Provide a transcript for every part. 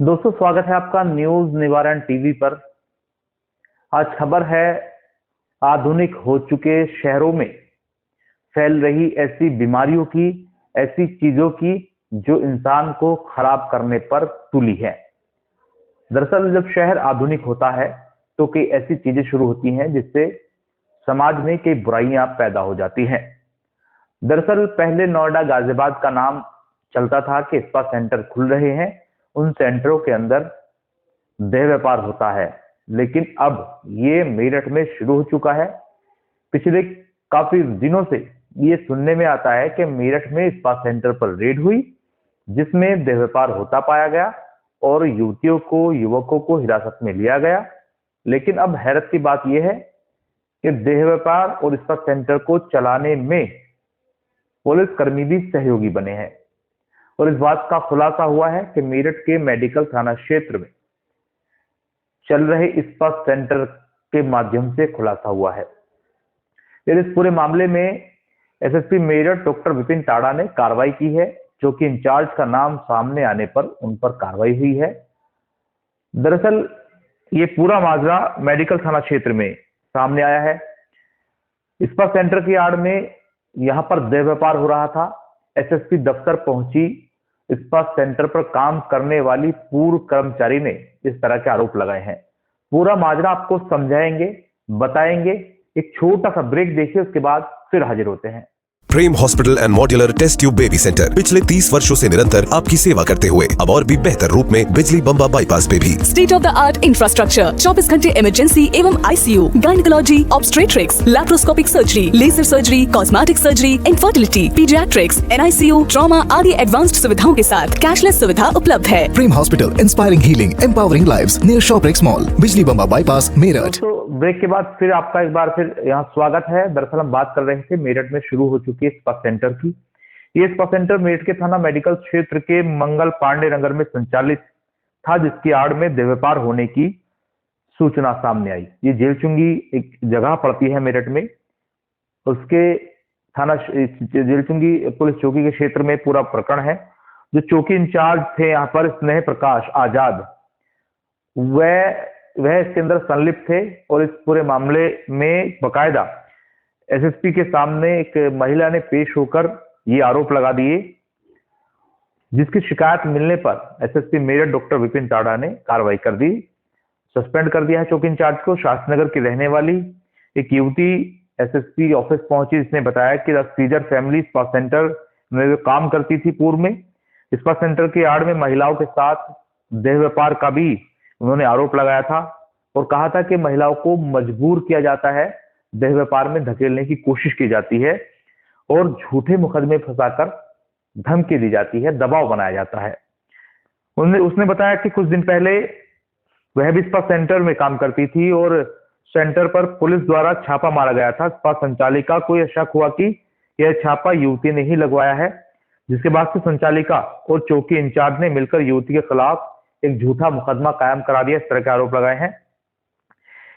दोस्तों, स्वागत है आपका न्यूज निवारण टीवी पर। आज खबर है आधुनिक हो चुके शहरों में फैल रही ऐसी बीमारियों की, ऐसी चीजों की जो इंसान को खराब करने पर तुली है। दरअसल जब शहर आधुनिक होता है तो कई ऐसी चीजें शुरू होती हैं जिससे समाज में कई बुराइयां पैदा हो जाती हैं। दरअसल पहले नोएडा, गाजियाबाद का नाम चलता था कि स्पा सेंटर खुल रहे हैं, उन सेंटरों के अंदर देह व्यापार होता है। लेकिन अब ये मेरठ में शुरू हो चुका है। पिछले काफी दिनों से ये सुनने में आता है कि मेरठ में स्पा सेंटर पर रेड हुई जिसमें देह व्यापार होता पाया गया और युवतियों को, युवकों को हिरासत में लिया गया। लेकिन अब हैरत की बात यह है कि देह व्यापार और स्पा सेंटर को चलाने में पुलिसकर्मी भी सहयोगी बने हैं और इस बात का खुलासा हुआ है कि मेरठ के मेडिकल थाना क्षेत्र में चल रहे स्पा सेंटर के माध्यम से खुलासा हुआ है। फिर इस पूरे मामले में SSP Meerut doctor Vipin ta-da ने कार्रवाई की है, जो कि इंचार्ज का नाम सामने आने पर उन पर कार्रवाई हुई है। दरअसल ये पूरा माजरा मेडिकल थाना क्षेत्र में सामने आया है। स्पा सेंटर की आड़ में यहां पर देह व्यापार हो रहा था। एसएसपी दफ्तर पहुंची स्पा सेंटर पर काम करने वाली पूर्व कर्मचारी ने इस तरह के आरोप लगाए हैं। पूरा माजरा आपको समझाएंगे, बताएंगे। एक छोटा सा ब्रेक देखिए, उसके बाद फिर हाजिर होते हैं। Prem hospital and modular test tube baby centre पिछले 30 वर्षों से निरंतर आपकी सेवा करते हुए अब और भी बेहतर रूप में बिजली बम्बा बाईपास पे भी state of the art infrastructure, 24 घंटे इमरजेंसी एवं ICU, gynaecology, obstetrics, laparoscopic surgery, laser surgery, cosmetic surgery, infertility, paediatrics, NICU, trauma आदि एडवांस्ड सुविधाओं के साथ कैशलेस सुविधा उपलब्ध है। Prem hospital, inspiring healing, empowering lives, near Shoprix mall, Bijli Bamba bypass, Meerut. Break के बाद फिर आपका एक बार फिर यहाँ स्वागत है। दरअसल हम बात कर रहे थे मेरठ में शुरू हो चुकी है स्पा सेंटर की। ये स्पा सेंटर मेरठ के थाना मेडिकल क्षेत्र के मंगल पांडे नगर में संचालित था, जिसकी आड़ में देह व्यापार होने की सूचना सामने आई। ये जेलचुंगी एक जगह पड़ती है मेरठ में, उसके थाना जेलचुंगी पुलिस चौकी के क्षेत्र में पूरा प्रकरण है। जो चौकी इंचार्ज थे यहाँ पर स्नेह प्रकाश आजाद, वह इसके अंदर संलिप्त थे और इस पूरे मामले में बकायदा एसएसपी के सामने एक महिला ने पेश होकर ये आरोप लगा दिए, जिसकी शिकायत मिलने पर SSP Meerut doctor Vipin ta-da ने कार्रवाई कर दी, सस्पेंड कर दिया है चौकी इंचार्ज को। शास्त्रनगर की रहने वाली एक युवती एसएसपी ऑफिस पहुंची, जिसने बताया कि सीजर फैमिली स्पा सेंटर में काम करती थी पूर्व में। स्पा सेंटर की आड़ में महिलाओं के साथ देह व्यापार का भी उन्होंने आरोप लगाया था और कहा था कि महिलाओं को मजबूर किया जाता है, देह व्यापार में धकेलने की कोशिश की जाती है और झूठे मुकदमे फंसाकर धमकी दी जाती है, दबाव बनाया जाता है। उसने बताया कि कुछ दिन पहले वह भी स्पा सेंटर में काम करती थी और सेंटर पर पुलिस द्वारा छापा मारा गया था। स्पा संचालिका को यह शक हुआ कि यह छापा युवती ने ही लगवाया है, जिसके बाद से संचालिका और चौकी इंचार्ज ने मिलकर युवती के खिलाफ एक झूठा मुकदमा कायम करा दिया। इस तरह के आरोप लगाए हैं।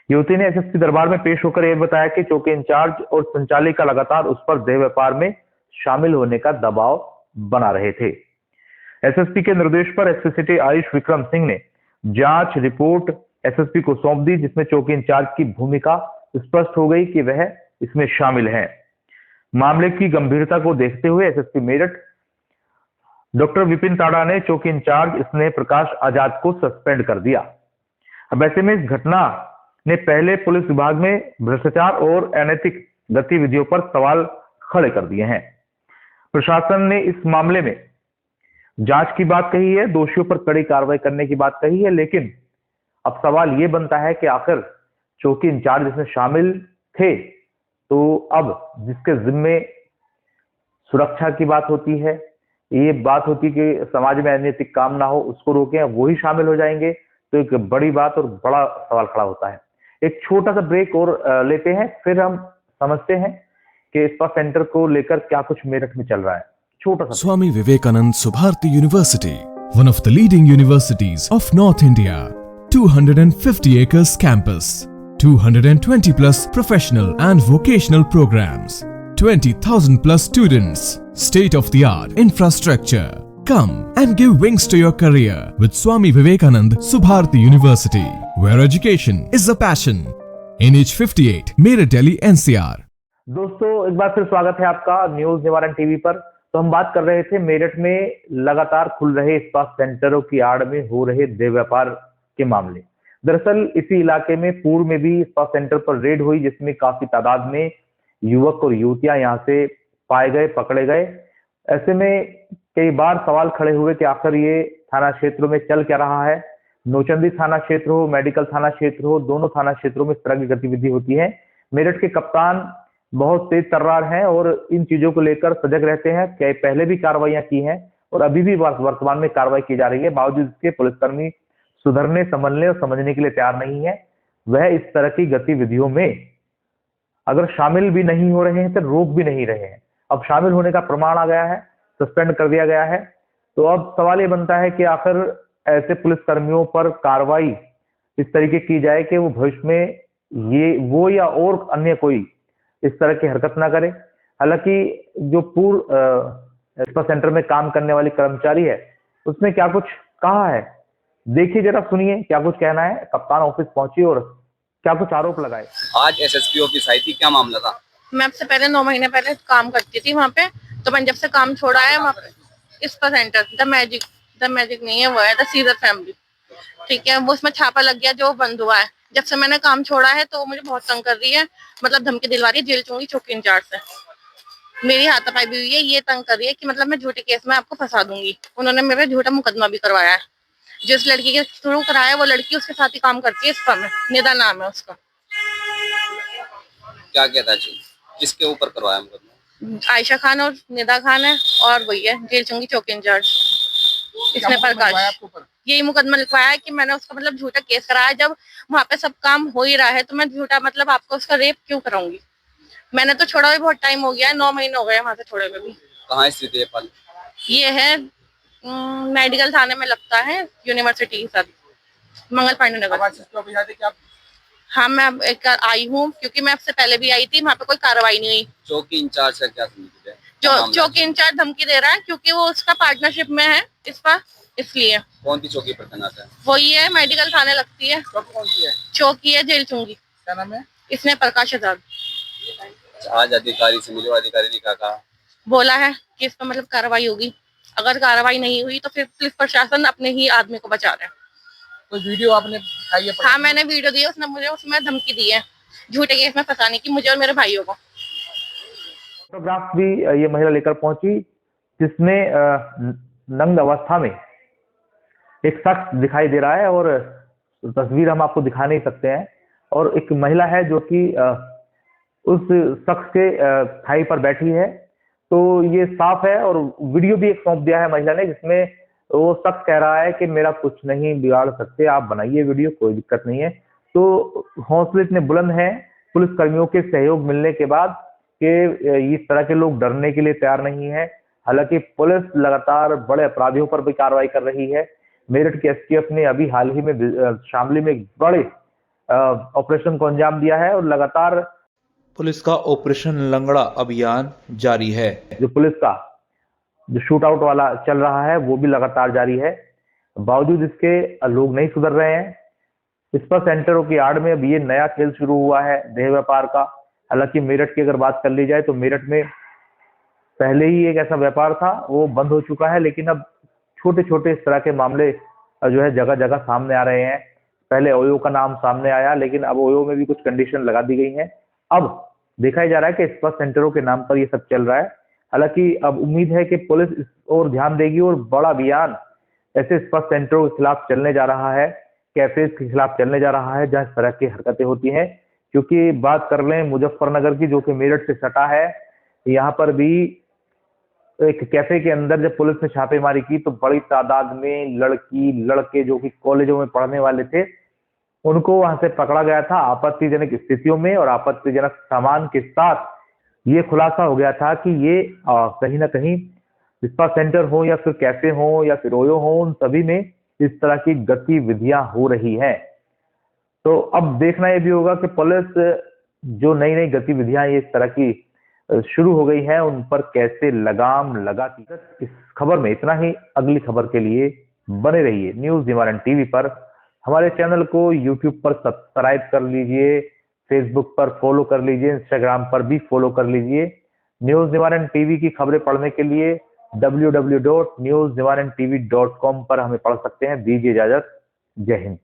युवती ने एसएसपी दरबार में पेश होकर यह बताया कि चौकी इंचार्ज और संचालिका लगातार उस पर देह व्यापार में शामिल होने का दबाव बना रहे थे। एसएसपी के निर्देश पर एसपी आयुष विक्रम सिंह ने जांच रिपोर्ट एसएसपी को सौंप दी, जिसमें चौकी इंचार्ज की भूमिका स्पष्ट हो गई कि वह इसमें शामिल है। मामले की गंभीरता को देखते हुए SSP Meerut doctor Vipin ta-da ने चौकी इंचार्ज स्नेह प्रकाश आजाद को सस्पेंड कर दिया। अब ऐसे में इस घटना ने पहले पुलिस विभाग में भ्रष्टाचार और अनैतिक गतिविधियों पर सवाल खड़े कर दिए हैं। प्रशासन ने इस मामले में जांच की बात कही है, दोषियों पर कड़ी कार्रवाई करने की बात कही है, लेकिन अब सवाल यह बनता है कि आखिर चौकी इंचार्ज इसमें शामिल थे तो अब जिसके जिम्मे सुरक्षा की बात होती है, ये बात होती है कि समाज में अनैतिक काम ना हो, उसको रोकें, वही शामिल हो जाएंगे तो एक बड़ी बात और बड़ा सवाल खड़ा होता है। एक छोटा सा ब्रेक और लेते हैं, फिर हम समझते हैं कि स्पा सेंटर को लेकर क्या कुछ मेरठ में चल रहा है। छोटा सा। Swami Vivekanand Subharti university, one of the leading universities of north India, 250 acres campus, 220 plus professional and vocational programs, 20,000 plus students, state of the art infrastructure, Come and give wings to your career with Swami Vivekanand Subharti University, where education is a passion. NH58, Meerut, Delhi, NCR. दोस्तों एक बार फिर स्वागत है आपका news निवारण TV पर। तो हम बात कर रहे थे मेरठ में लगातार खुल रहे स्पा सेंटरों की आड़ में हो रहे देह व्यापार के मामले। दरअसल इसी इलाके में पूर्व में भी स्पा सेंटर पर रेड हुई, जिसमें काफी तादाद में युवक और युवतियां यहां से पाए गए, पकड़े गए। ऐसे में कई बार सवाल खड़े हुए कि आखिर ये थाना क्षेत्रों में चल क्या रहा है। नौचंदी थाना क्षेत्र हो, मेडिकल थाना क्षेत्र हो, दोनों थाना क्षेत्रों में इस तरह की गतिविधि होती है। मेरठ के कप्तान बहुत तेज तर्रार हैं और इन चीजों को लेकर सजग रहते हैं। कई पहले भी कार्रवाइयां की हैं और अभी भी वर्तमान में कार्रवाई की जा रही है। बावजूद इसके पुलिसकर्मी सुधरने, संभलने और समझने के लिए तैयार नहीं है। वह इस तरह की गतिविधियों में अगर शामिल भी नहीं हो रहे हैं तो रोक भी नहीं रहे हैं। अब शामिल होने का प्रमाण आ गया है, सस्पेंड कर दिया गया है। तो अब सवाल ये बनता है कि आखिर ऐसे पुलिसकर्मियों पर कार्रवाई इस तरीके की जाए कि वो भविष्य में ये वो या और अन्य कोई इस तरह की हरकत ना करे। हालांकि जो पूर्व स्पा सेंटर में काम करने वाली कर्मचारी है उसने क्या कुछ कहा है, देखिए जरा, सुनिए क्या कुछ कहना है। कप्तान ऑफिस पहुंची और क्या कुछ आरोप लगाए। आज एसएसपी ऑफिस आई थी, क्या मामला था? मैं अब से पहले 9 महीने पहले काम करती थी वहाँ पे। तो मैंने जब से काम छोड़ा है वहाँ पे स्पा सेंटर, द मैजिक नहीं है, वो है द सीजर फैमिली, ठीक है। वो उसमें छापा लग गया जो बंद हुआ है। जब से मैंने काम छोड़ा है तो मुझे बहुत तंग कर रही है, मतलब धमकी दिलवा रही है, जेल चूंगी चौकी इंचार्ज से। मेरी हाथापाई भी हुई है, ये तंग कर रही है कि मतलब मैं झूठे केस में आपको फंसा दूंगी। उन्होंने मेरे झूठा मुकदमा भी करवाया है। जिस लड़की के थ्रू कराया वो लड़की उसके साथ ही काम करती है स्पा में, निदा नाम है उसका। क्या कहता है किसके ऊपर करवाया मुकदमा? आयशा खान और निदा खान है और वही है जेल चुंगी चौकी इंचार्ज। इसने प्रकाश यही मुकदमा लिखवाया है कि मैंने उसका मतलब झूठा केस कराया। जब वहाँ पे सब काम हो ही रहा है तो मैं झूठा मतलब आपको उसका रेप क्यों कराऊंगी। मैंने तो छोड़ा भी बहुत टाइम हो गया है, 9 महीने हो गए वहाँ से छोड़े में भी। कहाँ स्थित है पल? ये है मेडिकल थाने में लगता है, यूनिवर्सिटी के साथ, मंगल पांडे नगर। हाँ मैं एक आई हूँ क्योंकि मैं आपसे पहले भी आई थी, वहाँ पे कोई कार्रवाई नहीं हुई। चौकी इंचार्ज का क्या समझते हैं? जो चौकी इंचार्ज धमकी दे रहा है क्योंकि वो उसका पार्टनरशिप में है इस पर, इसलिए। कौन सी चौकी पर तैनात है? वही है, मेडिकल थाने लगती है। कौन सी है? चौकी है जेल चुंगी। क्या नाम है? इसने प्रकाश आजाद। आज अधिकारी से मिले, अधिकारी ने क्या कहा? बोला है कि इस पर मतलब कार्रवाई होगी। अगर कार्रवाई नहीं हुई तो फिर पुलिस प्रशासन अपने ही आदमी को बचा रहे हैं। कोई वीडियो आपने दिखाई है? हाँ मैंने वीडियो दी है, उसने मुझे उसमें धमकी दी है झूठे केस में फंसाने की, मुझे और मेरे भाइयों को। फोटोग्राफ भी ये महिला लेकर पहुंची जिसमें नग्न अवस्था में एक शख्स दिखाई दे रहा है और तस्वीर हम आपको दिखा नहीं सकते हैं। और एक महिला है जो कि उस शख्स के थाई पर बैठी है। तो ये साफ है और वीडियो भी एक सौंप दिया है महिला ने, जिसमें वो शख्स कह रहा है कि मेरा कुछ नहीं बिगाड़ सकते, आप बनाइए वीडियो, कोई दिक्कत नहीं है। तो हौसले इतने बुलंद हैं पुलिस कर्मियों के सहयोग मिलने के बाद कि इस तरह के लोग डरने के लिए तैयार नहीं है। हालांकि पुलिस लगातार बड़े अपराधियों पर भी कार्रवाई कर रही है। मेरठ के एसटीएफ ने अभी हाल ही में शामली में एक बड़े ऑपरेशन को अंजाम दिया है और लगातार पुलिस का ऑपरेशन लंगड़ा अभियान जारी है। जो पुलिस का जो शूट आउट वाला चल रहा है वो भी लगातार जारी है। बावजूद इसके लोग नहीं सुधर रहे हैं। स्पा सेंटरों की आड़ में अब ये नया खेल शुरू हुआ है देह व्यापार का। हालांकि मेरठ की अगर बात कर ली जाए तो मेरठ में पहले ही एक ऐसा व्यापार था, वो बंद हो चुका है, लेकिन अब छोटे छोटे इस तरह के मामले जो है जगह जगह सामने आ रहे हैं। पहले ओयो का नाम सामने आया, लेकिन अब ओयो में भी कुछ कंडीशन लगा दी गई हैं। अब देखा ही जा रहा है कि स्पा सेंटरों के नाम पर ये सब चल रहा है। हालांकि अब उम्मीद है कि पुलिस इस ओर ध्यान देगी और बड़ा अभियान ऐसे स्पा सेंटरों के खिलाफ चलने जा रहा है, कैफेज के खिलाफ चलने जा रहा है जहां इस तरह की हरकतें होती हैं। क्योंकि बात कर लें मुजफ्फरनगर की, जो कि मेरठ से सटा है, यहाँ पर भी एक कैफे के अंदर जब पुलिस ने छापेमारी की तो बड़ी तादाद में लड़की लड़के जो कि कॉलेजों में पढ़ने वाले थे उनको वहां से पकड़ा गया था आपत्तिजनक स्थितियों में और आपत्तिजनक सामान के साथ। ये खुलासा हो गया था कि ये कहीं ना कहीं स्पा सेंटर हो या फिर कैफे हो या फिर ओयो हो, उन सभी में इस तरह की गतिविधियां हो रही हैं। तो अब देखना ये भी होगा कि पुलिस जो नई नई गतिविधियां ये इस तरह की शुरू हो गई है, उन पर कैसे लगाम लगाती। इस खबर में इतना ही। अगली खबर के लिए बने रहिए न्यूज निवारण टीवी पर। हमारे चैनल को यूट्यूब पर सब्सक्राइब कर लीजिए, फेसबुक पर फॉलो कर लीजिए, इंस्टाग्राम पर भी फॉलो कर लीजिए। न्यूज निवारण टीवी की खबरें पढ़ने के लिए www.newsnivarantv.com पर हमें पढ़ सकते हैं। दीजिए इजाजत। जय हिंद।